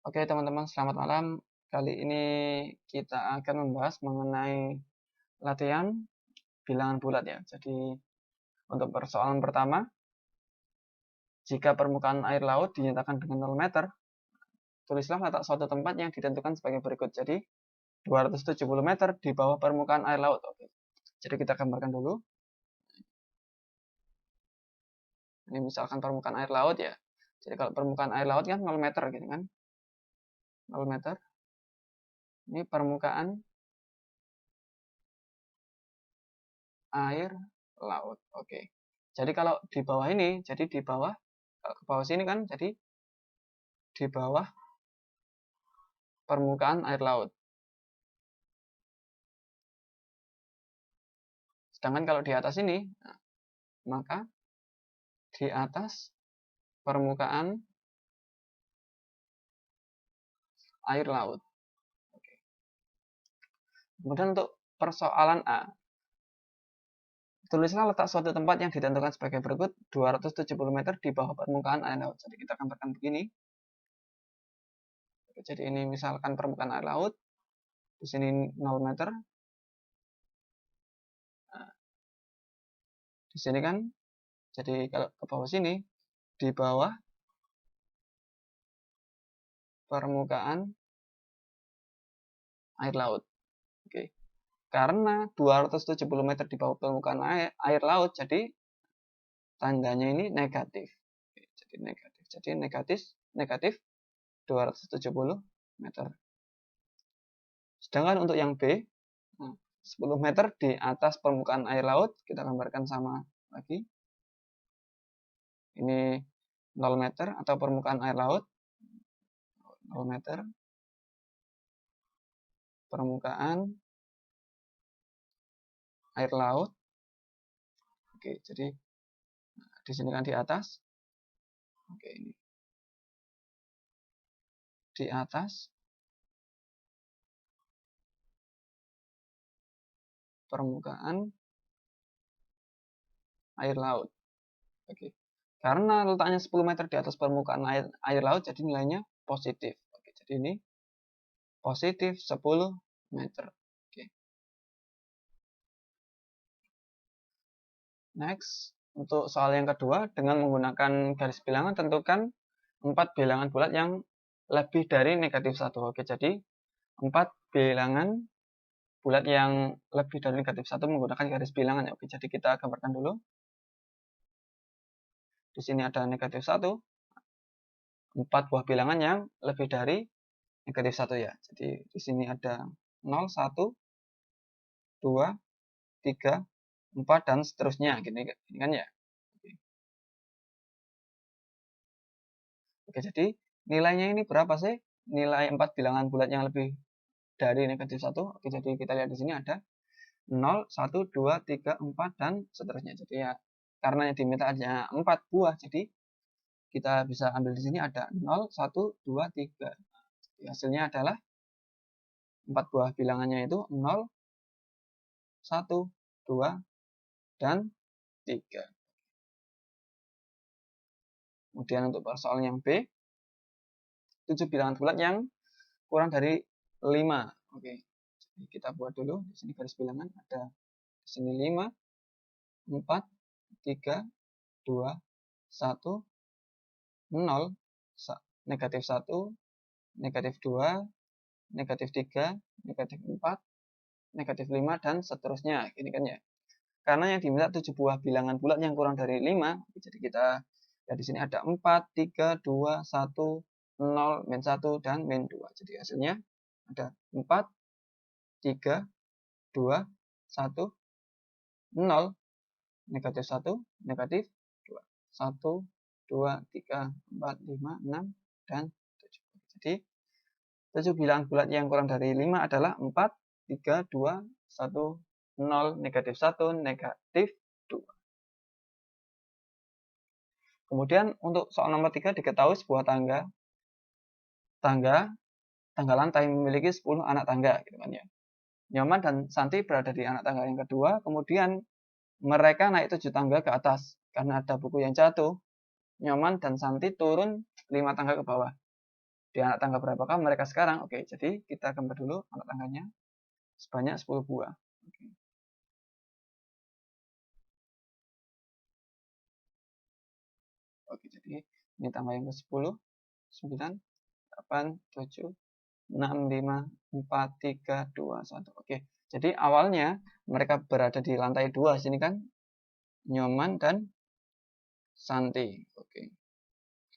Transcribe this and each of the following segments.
Oke teman-teman, selamat malam. Kali ini kita akan membahas mengenai latihan bilangan bulat ya. Jadi untuk persoalan pertama, jika permukaan air laut dinyatakan dengan 0 meter, tulislah letak suatu tempat yang ditentukan sebagai berikut. Jadi 270 meter di bawah permukaan air laut. Oke. Jadi kita gambarkan dulu. Ini misalkan permukaan air laut ya. Jadi kalau permukaan air laut kan 0 meter gitu kan. 0 meter. Ini permukaan air laut. Oke. Jadi kalau di bawah ini, jadi di bawah, kalau ke bawah sini kan, jadi di bawah permukaan air laut. Sedangkan kalau di atas ini, nah, maka di atas permukaan air laut. Oke. Kemudian untuk persoalan A, tulislah letak suatu tempat yang ditentukan sebagai berikut 270 meter di bawah permukaan air laut. Jadi kita gambarkan begini. Jadi ini misalkan permukaan air laut, di sini 0 meter. Nah, di sini kan, jadi kalau ke bawah sini, di bawah permukaan air laut. Oke. Karena 270 meter di bawah permukaan air laut, jadi tandanya ini negatif. Oke, jadi negatif. Jadi negatif 270 meter. Sedangkan untuk yang B, 10 meter di atas permukaan air laut, kita gambarkan sama lagi. Ini 0 meter atau permukaan air laut. 0 meter permukaan air laut. Oke, jadi di sini kan di atas. Oke, ini di atas permukaan air laut. Oke. Karena letaknya 10 meter di atas permukaan air laut, jadi nilainya positif. Oke, jadi ini positif 10 meter. Oke. Next, untuk soal yang kedua, dengan menggunakan garis bilangan, tentukan 4 bilangan bulat yang lebih dari negatif 1. Oke, jadi 4 bilangan bulat yang lebih dari negatif 1 menggunakan garis bilangan. Oke, jadi kita gambarkan dulu. Di sini ada negatif 1. 4 buah bilangan yang lebih dari negatif 1 ya. Jadi di sini ada 0, 1, 2, 3, 4, dan seterusnya. Gini kan ya. Oke, jadi nilainya ini berapa sih? Nilai 4 bilangan bulat yang lebih dari negatif 1. Oke, jadi kita lihat di sini ada 0, 1, 2, 3, 4, dan seterusnya. Jadi ya, karena yang diminta hanya 4 buah, jadi kita bisa ambil di sini ada 0, 1, 2, 3. Jadi hasilnya adalah 4 buah bilangannya itu 0, 1, 2, dan 3. Kemudian untuk persoalan yang B, 7 bilangan bulat yang kurang dari 5. Oke, jadi kita buat dulu. Di sini garis bilangan ada di sini 5, 4, 3, 2, 1, 0, negatif 1, negatif 2, negatif 3, negatif 4, negatif 5, dan seterusnya. Ini kan ya. Karena yang diminta 7 buah bilangan bulat yang kurang dari 5, jadi kita ya di sini ada 4, 3, 2, 1, 0, min 1, dan min 2. Jadi hasilnya ada 4, 3, 2, 1, 0, negatif 1, negatif 2. 1, 2, 3, 4, 5, 6, dan 7. Jadi 7 bilangan bulat yang kurang dari 5 adalah 4, 3, 2, 1, 0, negatif 1, negatif 2. Kemudian untuk soal nomor 3, diketahui sebuah tangga lantai memiliki 10 anak tangga gitu kan ya. Nyoman dan Santi berada di anak tangga yang kedua, kemudian mereka naik 7 tangga ke atas. Karena ada buku yang jatuh, Nyoman dan Santi turun 5 tangga ke bawah. di anak tangga berapakah mereka sekarang? Oke, jadi kita gambar dulu anak tangganya sebanyak 10 buah. Oke. Oke, jadi ini tangga yang ke-10, 9, 8, 7, 6, 5, 4, 3, 2, 1. Oke, jadi awalnya mereka berada di lantai 2 sini kan, Nyoman dan Santi. Oke.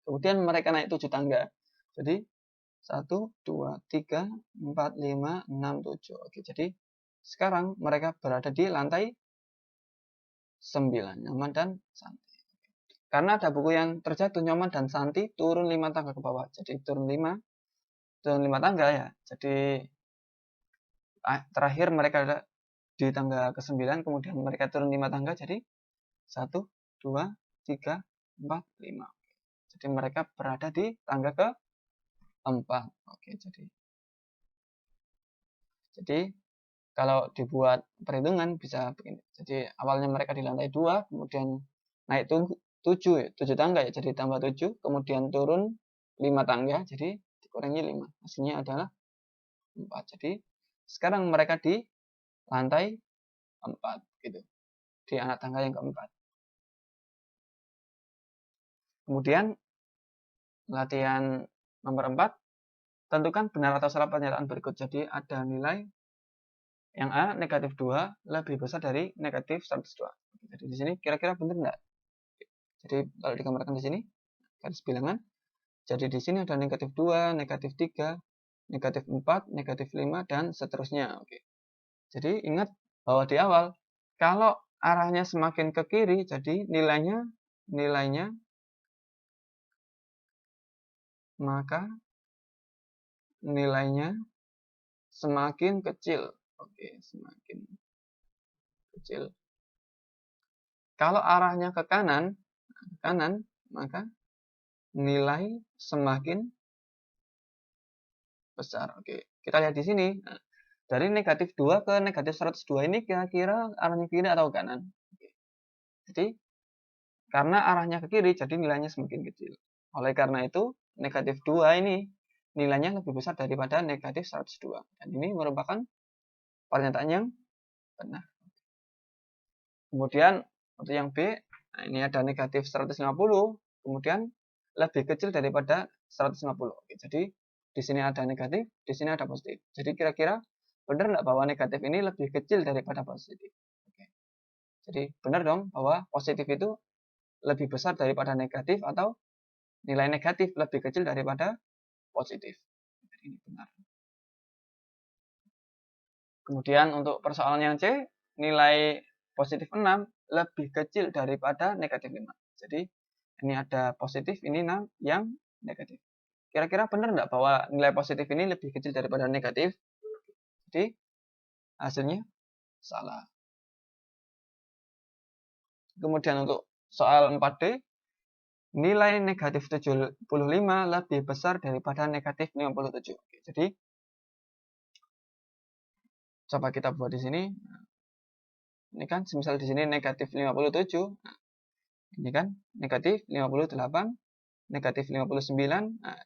Kemudian mereka naik 7 tangga. Jadi 1, 2, 3, 4, 5, 6, 7. Oke, jadi sekarang mereka berada di lantai 9, Nyoman dan Santi. Karena ada buku yang terjatuh, Nyoman dan Santi turun 5 tangga ke bawah. Jadi turun 5 tangga ya. Jadi terakhir mereka ada di tangga ke-9, kemudian mereka turun 5 tangga, jadi 1, 2, 3, 4, 5. Jadi mereka berada di tangga ke-4. Oke, jadi kalau dibuat perhitungan bisa begini. Jadi awalnya mereka di lantai 2, kemudian naik 7 tangga ya, jadi tambah 7, kemudian turun 5 tangga, jadi dikurangi 5. Hasilnya adalah 4. Jadi sekarang mereka di lantai 4 gitu. Di anak tangga yang keempat. Kemudian latihan nomor 4, tentukan benar atau salah pernyataan berikut. Jadi ada nilai yang A negatif 2 lebih besar dari negatif 102. Jadi di sini kira-kira benar enggak? Jadi kalau digambarkan di sini garis bilangan. Jadi di sini ada negatif 2, negatif 3, negatif 4, negatif 5 dan seterusnya. Oke. Jadi ingat bahwa di awal kalau arahnya semakin ke kiri, jadi nilainya semakin kecil. Oke, semakin kecil. Kalau arahnya ke kanan, maka nilai semakin besar. Oke, kita lihat di sini. Nah, dari negatif 2 ke negatif 102 ini kira-kira arahnya kiri atau kanan? Oke. Jadi, karena arahnya ke kiri, jadi nilainya semakin kecil. Oleh karena itu, negatif 2 ini nilainya lebih besar daripada negatif 102. Dan ini merupakan pernyataan yang benar. Kemudian untuk yang B, nah ini ada negatif 150, kemudian lebih kecil daripada 150. Oke, jadi di sini ada negatif, di sini ada positif. Jadi kira-kira benar nggak bahwa negatif ini lebih kecil daripada positif? Oke. Jadi benar dong bahwa positif itu lebih besar daripada negatif atau nilai negatif lebih kecil daripada positif. Jadi ini benar. Kemudian untuk persoalan yang C, nilai positif 6 lebih kecil daripada negatif 5. Jadi ini ada positif, ini yang negatif. Kira-kira benar nggak bahwa nilai positif ini lebih kecil daripada negatif? Jadi hasilnya salah. Kemudian untuk soal 4D, nilai negatif 75 lebih besar daripada negatif 57. Jadi coba kita buat di sini. Ini kan misal di sini negatif 57. Nah, ini kan negatif 58, negatif 59, nah,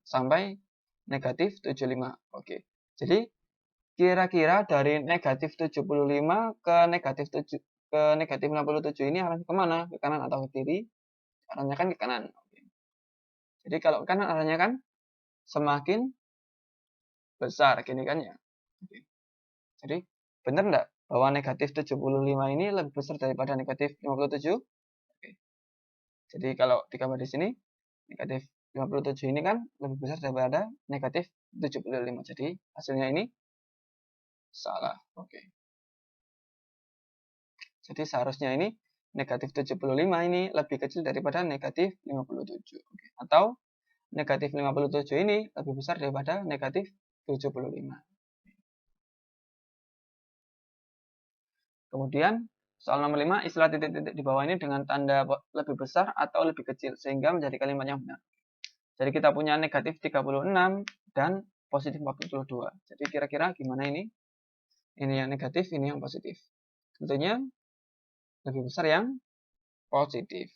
sampai negatif 75. Oke. Jadi kira-kira dari negatif 75 ke negatif 57 ini arahnya kemana? Ke kanan atau ke kiri? Arahnya kan ke kanan. Oke. Jadi kalau ke kanan arahnya kan semakin besar, gini kan ya. Oke. Jadi benar enggak bahwa negatif 75 ini lebih besar daripada negatif 57? Oke. Jadi kalau digambar di sini, negatif 57 ini kan lebih besar daripada negatif 75. Jadi hasilnya ini salah. Oke. Jadi seharusnya ini negatif 75 ini lebih kecil daripada negatif 57. Oke. Atau negatif 57 ini lebih besar daripada negatif 75. Kemudian soal nomor 5, istilah titik-titik di bawah ini dengan tanda lebih besar atau lebih kecil sehingga menjadi kalimat yang benar. Jadi kita punya negatif 36 dan positif 42. Jadi kira-kira gimana ini? Ini yang negatif, ini yang positif. Tentunya lebih besar yang positif.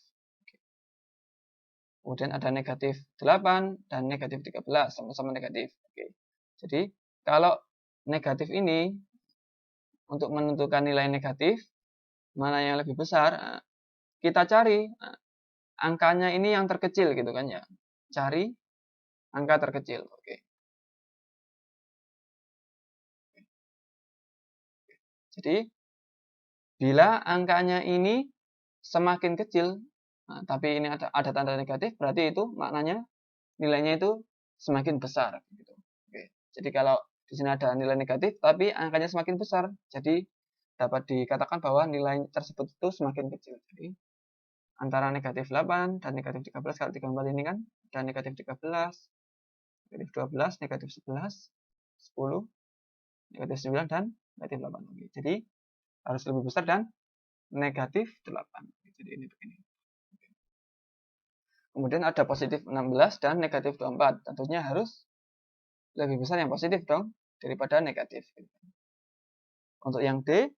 Kemudian ada negatif 8 dan negatif 13, sama-sama negatif. Oke. Jadi, kalau negatif ini, untuk menentukan nilai negatif, mana yang lebih besar, kita cari angkanya ini yang terkecil gitu kan ya. Cari angka terkecil. Oke. Jadi, bila angkanya ini semakin kecil, tapi ini ada tanda negatif, berarti itu maknanya nilainya itu semakin besar. Gitu. Oke. Jadi kalau di sini ada nilai negatif, tapi angkanya semakin besar, jadi dapat dikatakan bahwa nilai tersebut itu semakin kecil. Jadi antara negatif 8 dan negatif 13, kalau digambar ini kan ada negatif 13, negatif 12, negatif 11, 10, negatif 9, dan negatif 8. Oke. Jadi harus lebih besar dan negatif 8. Jadi ini begini. Kemudian ada positif 16 dan negatif 24. Tentunya harus lebih besar yang positif dong daripada negatif. Untuk yang D,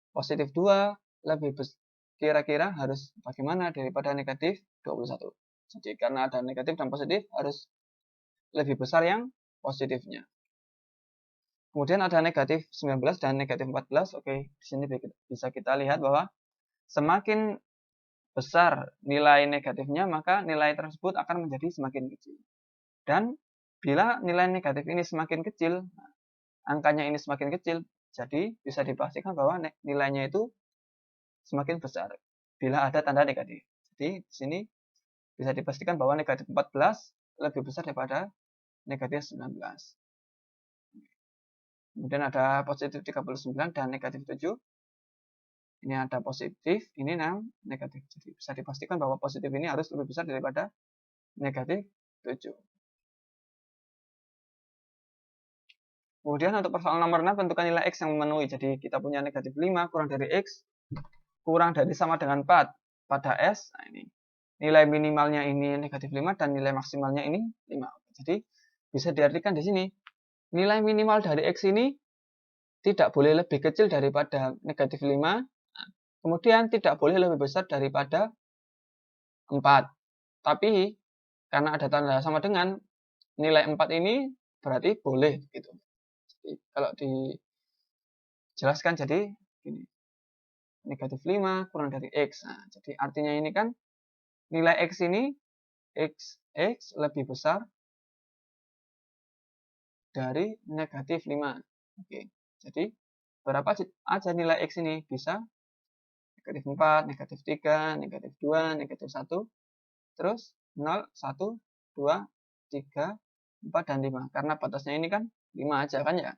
positif 2 lebih besar. Kira-kira harus bagaimana daripada negatif 21. Jadi karena ada negatif dan positif, harus lebih besar yang positifnya. Kemudian ada negatif 19 dan negatif 14. Oke, di sini bisa kita lihat bahwa semakin besar nilai negatifnya, maka nilai tersebut akan menjadi semakin kecil. Dan bila nilai negatif ini semakin kecil, angkanya ini semakin kecil, jadi bisa dipastikan bahwa nilainya itu semakin besar bila ada tanda negatif. Jadi di sini bisa dipastikan bahwa negatif 14 lebih besar daripada negatif 19. Kemudian ada positif 39 dan negatif 7. Ini ada positif, ini negatif. Jadi bisa dipastikan bahwa positif ini harus lebih besar daripada negatif 7. Kemudian untuk persoalan nomor 6, tentukan nilai X yang memenuhi. Jadi kita punya negatif 5 kurang dari X, kurang dari sama dengan 4 pada S. Nah, ini nilai minimalnya ini negatif 5 dan nilai maksimalnya ini 5. Jadi bisa diartikan di sini, nilai minimal dari X ini tidak boleh lebih kecil daripada negatif 5. Kemudian tidak boleh lebih besar daripada 4. Tapi karena ada tanda sama dengan, nilai 4 ini berarti boleh gitu. Jadi kalau dijelaskan jadi gini. Negatif 5 kurang dari X. Nah, jadi artinya ini kan nilai X ini X lebih besar dari negatif 5. Oke. Jadi berapa aja nilai X ini? Bisa negatif 4, negatif 3, negatif 2, negatif 1, terus 0, 1, 2, 3, 4, dan 5. Karena batasnya ini kan 5 aja kan ya.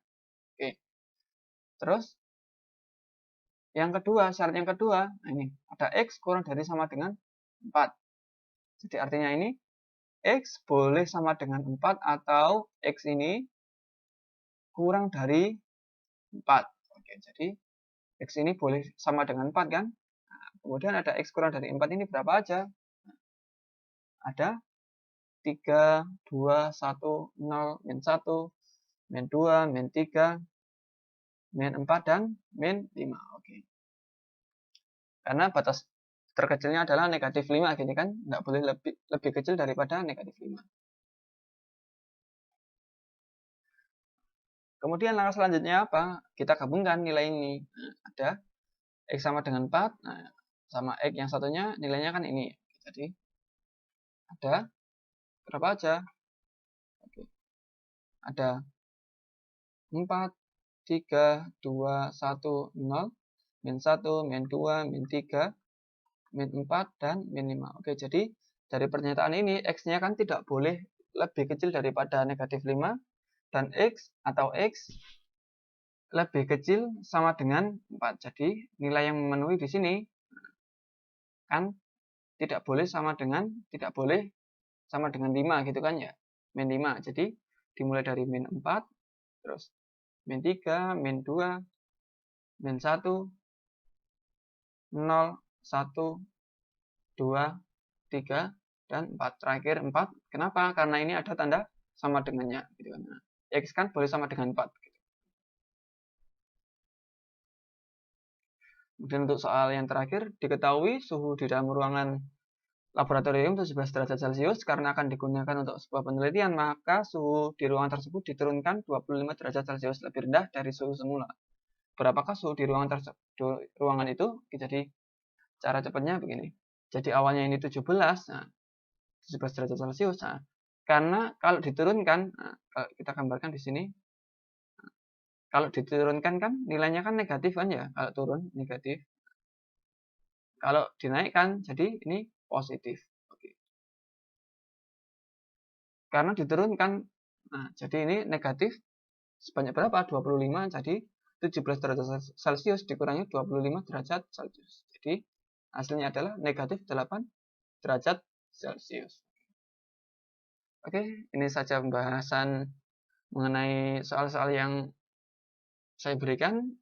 Oke. Terus yang kedua, syarat yang kedua, nah ini ada X kurang dari sama dengan 4. Jadi artinya ini X boleh sama dengan 4 atau X ini kurang dari 4. Oke, jadi X ini boleh sama dengan 4 kan? Nah, kemudian ada X kurang dari 4 ini berapa aja? Ada 3, 2, 1, 0, min 1, min 2, min 3, min 4, dan min 5. Oke. Karena batas terkecilnya adalah negatif 5, gini kan? Nggak boleh lebih kecil daripada negatif 5. Kemudian langkah selanjutnya apa? Kita gabungkan nilai ini. Nah, ada X sama dengan 4, nah, sama X yang satunya nilainya kan ini. Jadi ada berapa aja? Oke. Ada 4, 3, 2, 1, 0, min 1, min 2, min 3, min 4, dan min 5. Oke, jadi dari pernyataan ini X-nya kan tidak boleh lebih kecil daripada negatif 5, dan X atau X lebih kecil sama dengan 4. Jadi nilai yang memenuhi di sini kan tidak boleh sama dengan 5 gitu kan ya. Min 5. Jadi dimulai dari min 4, terus min 3, min 2, min 1, 0, 1, 2, 3, dan 4. Terakhir 4. Kenapa? Karena ini ada tanda sama dengannya gitu kan. Nah, X kan boleh sama dengan 4 gitu. Kemudian untuk soal yang terakhir, diketahui suhu di dalam ruangan laboratorium 17 derajat Celcius karena akan digunakan untuk sebuah penelitian, maka suhu di ruangan tersebut diturunkan 25 derajat Celcius lebih rendah dari suhu semula. Berapakah suhu di ruangan itu? Jadi cara cepatnya begini. Jadi awalnya ini 17, nah, 17 derajat Celcius. Nah, karena kalau diturunkan, nah, kita gambarkan di sini. Kalau diturunkan kan nilainya kan negatif kan ya, kalau turun negatif. Kalau dinaikkan jadi ini positif. Oke. Karena diturunkan, nah jadi ini negatif sebanyak berapa? 25, jadi 17 derajat Celcius dikurangi 25 derajat Celcius. Jadi hasilnya adalah negatif 8 derajat Celcius. Oke, ini saja pembahasan mengenai soal-soal yang saya berikan.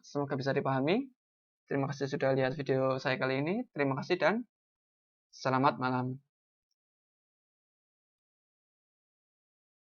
Semoga bisa dipahami. Terima kasih sudah lihat video saya kali ini. Terima kasih dan selamat malam.